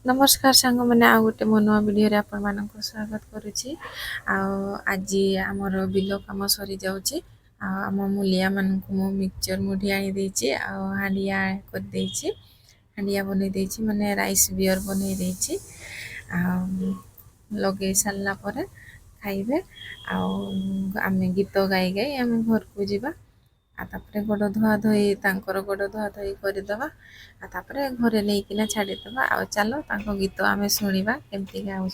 नमस्कार सांग मैंने आ गोटे मो नुआ वीडियो आपण मानक स्वागत करुच्ची। आज आमर बिल कम सरी जाऊँगी। आम मूलिया मानक मु मिक्सचर मुढ़ी आनी देछि हांडिया कर देछि। हांडिया बनै देछि माने राइस बियर बनै देछि। लगे सारा पर खाइबे आमे गीत गाई गाई आम घर को जीवा। तापर गोड़ धुआ धोई तांकर गोड़ धुआ धोई करदे तापर घरे नहीं छाड़ीदे चलो गीत आम शुणा केमती गाँव।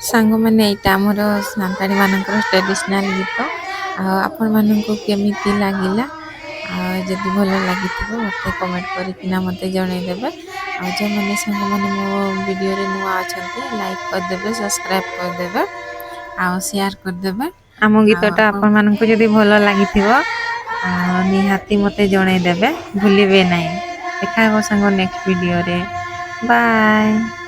सांग मैंने यहाँ आमर सान्ताड़ी मानक ट्रेडिशनल गीत आपण मानक केमिति लगिला जदि भल लगी मत कमेंट करना मत जनईदेवे। जो मैंने सांग मैंने मो वीडियो रे नुआ अच्छा लाइक करदे सब्सक्राइब करदे शेयर करदे। आम गीतटा आपण मानक जदि भल लगी निहाती मत जनईदेवे भूलिए ना। देखा सांग नेक्स्ट वीडियो रे बाय।